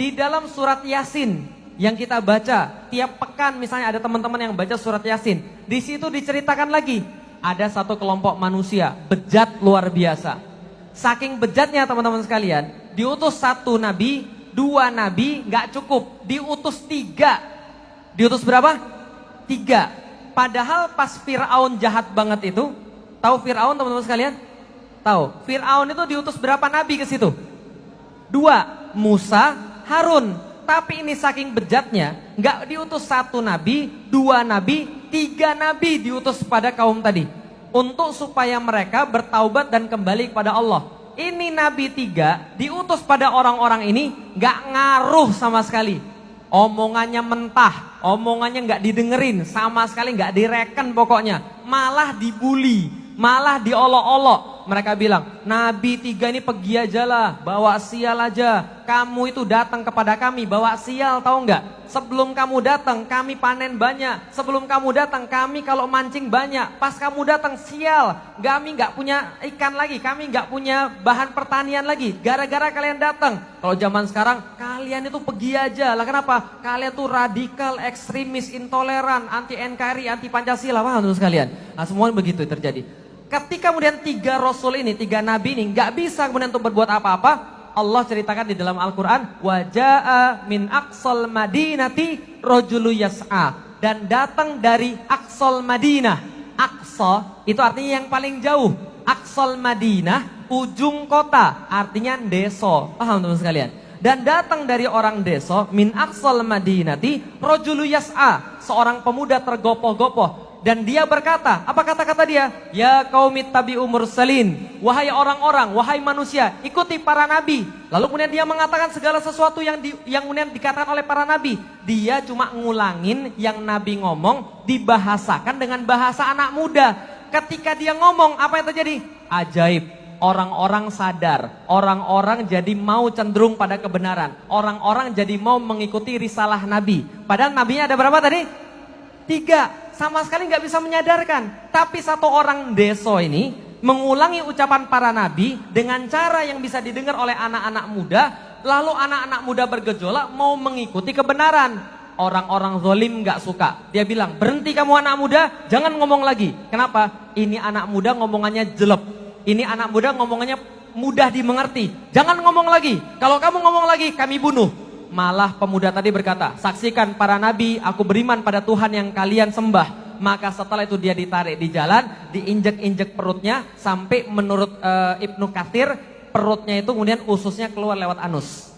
di dalam surat Yasin yang kita baca tiap pekan, misalnya ada teman-teman yang baca surat Yasin, di situ diceritakan lagi ada satu kelompok manusia bejat luar biasa. Saking bejatnya teman-teman sekalian, diutus satu nabi, dua nabi nggak cukup, diutus tiga. Diutus berapa? Tiga. Padahal pas Fir'aun jahat banget itu, tahu Fir'aun teman-teman sekalian? Tahu. Fir'aun itu diutus berapa nabi ke situ? Dua, Musa, Harun. Tapi ini saking bejatnya, nggak diutus satu nabi, dua nabi, tiga nabi diutus pada kaum tadi. Untuk supaya mereka bertaubat dan kembali kepada Allah. Ini nabi tiga diutus pada orang-orang ini nggak ngaruh sama sekali. Omongannya mentah, omongannya nggak didengerin, sama sekali nggak direken pokoknya. Malah dibully, malah diolok-olok. Mereka bilang, nabi tiga ini pergi aja lah, bawa sial aja. Kamu itu datang kepada kami, bawa sial, tahu nggak? Sebelum kamu datang, kami panen banyak. Sebelum kamu datang, kami kalau mancing banyak. Pas kamu datang, sial. Kami nggak punya ikan lagi, kami nggak punya bahan pertanian lagi. Gara-gara kalian datang. Kalau zaman sekarang, kalian itu pergi aja. Lah kenapa? Kalian tuh radikal, ekstremis, intoleran, anti NKRI, anti Pancasila, paham tuh sekalian? Nah semuanya begitu terjadi. Ketika kemudian tiga rasul ini, tiga nabi ini nggak bisa kemudian untuk berbuat apa-apa, Allah ceritakan di dalam Al-Quran, waja'a min aqsal madinati rajulu yas'a, dan datang dari aqsal Madinah. Aqsa itu artinya yang paling jauh. Aqsal Madinah, ujung kota, artinya deso. Paham teman sekalian? Dan datang dari orang deso, min aqsal madinati rajulu yas'a, seorang pemuda tergopoh-gopoh. Dan dia berkata, apa kata-kata dia? Ya qaumit tabi'u mursalin, wahai orang-orang, wahai manusia, ikuti para nabi. Lalu kemudian dia mengatakan segala sesuatu yang kemudian dikatakan oleh para nabi. Dia cuma ngulangin yang nabi ngomong, dibahasakan dengan bahasa anak muda. Ketika dia ngomong, apa yang terjadi? Ajaib. Orang-orang sadar, orang-orang jadi mau cenderung pada kebenaran. Orang-orang jadi mau mengikuti risalah nabi. Padahal nabinya ada berapa tadi? 3. Sama sekali nggak bisa menyadarkan. Tapi satu orang deso ini mengulangi ucapan para nabi dengan cara yang bisa didengar oleh anak-anak muda. Lalu anak-anak muda bergejolak mau mengikuti kebenaran. Orang-orang zolim nggak suka. Dia bilang, berhenti kamu anak muda, jangan ngomong lagi. Kenapa? Ini anak muda ngomongannya jelek. Ini anak muda ngomongannya mudah dimengerti. Jangan ngomong lagi. Kalau kamu ngomong lagi, kami bunuh. Malah pemuda tadi berkata, saksikan para nabi, aku beriman pada Tuhan yang kalian sembah. Maka setelah itu dia ditarik di jalan, diinjek-injek perutnya, sampai menurut Ibnu Katsir, perutnya itu kemudian ususnya keluar lewat anus.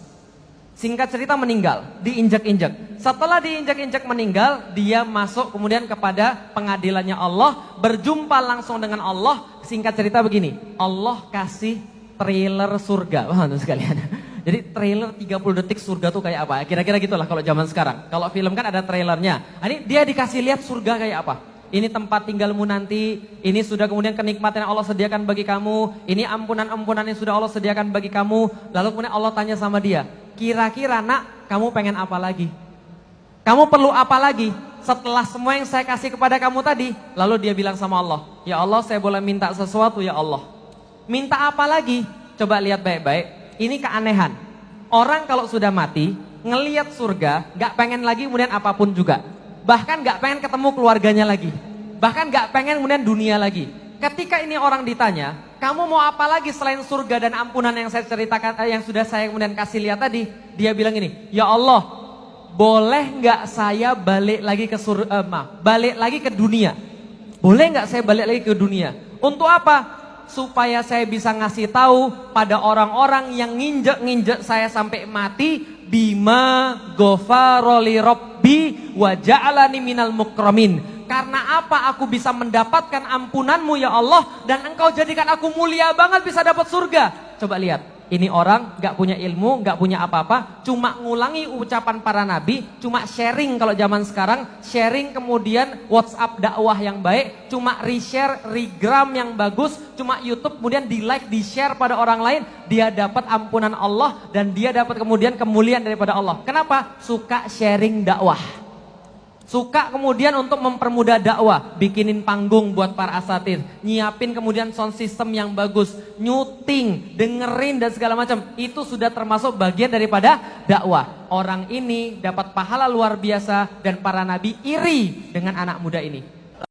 Singkat cerita meninggal, diinjek-injek. Setelah diinjek-injek meninggal, dia masuk kemudian kepada pengadilannya Allah, berjumpa langsung dengan Allah. Singkat cerita begini, Allah kasih trailer surga. Wah, sekalian. Jadi trailer 30 detik surga tuh kayak apa? Kira-kira gitulah kalau zaman sekarang. Kalau film kan ada trailernya. Ini dia dikasih lihat surga kayak apa. Ini tempat tinggalmu nanti. Ini sudah kemudian kenikmatan yang Allah sediakan bagi kamu. Ini ampunan-ampunan yang sudah Allah sediakan bagi kamu. Lalu kemudian Allah tanya sama dia, kira-kira nak, kamu pengen apa lagi? Kamu perlu apa lagi? Setelah semua yang saya kasih kepada kamu tadi. Lalu dia bilang sama Allah, ya Allah saya boleh minta sesuatu ya Allah. Minta apa lagi? Coba lihat baik-baik. Ini keanehan. Orang kalau sudah mati, ngelihat surga, gak pengen lagi kemudian apapun juga. Bahkan gak pengen ketemu keluarganya lagi. Bahkan gak pengen kemudian dunia lagi. Ketika ini orang ditanya, kamu mau apa lagi selain surga dan ampunan yang saya ceritakan, yang sudah saya kemudian kasih lihat tadi? Dia bilang ini, ya Allah, boleh gak saya balik lagi ke balik lagi ke dunia? Boleh gak saya balik lagi ke dunia? Untuk apa? Supaya saya bisa ngasih tahu pada orang-orang yang nginjek-nginjek saya sampai mati, bima ghafaroli robbi wa ja'alani minal mukramin. Karena apa aku bisa mendapatkan ampunanmu ya Allah, dan engkau jadikan aku mulia banget bisa dapat surga. Coba lihat, ini orang gak punya ilmu, gak punya apa-apa, cuma ngulangi ucapan para nabi, cuma sharing kalau zaman sekarang, sharing kemudian WhatsApp dakwah yang baik, cuma reshare, regram yang bagus, cuma YouTube kemudian di like, di share pada orang lain, dia dapat ampunan Allah dan dia dapat kemudian kemuliaan daripada Allah. Kenapa? Suka sharing dakwah. Suka kemudian untuk mempermudah dakwah, bikinin panggung buat para asatidz, nyiapin kemudian sound system yang bagus, nyuting, dengerin dan segala macam. Itu sudah termasuk bagian daripada dakwah. Orang ini dapat pahala luar biasa dan para nabi iri dengan anak muda ini.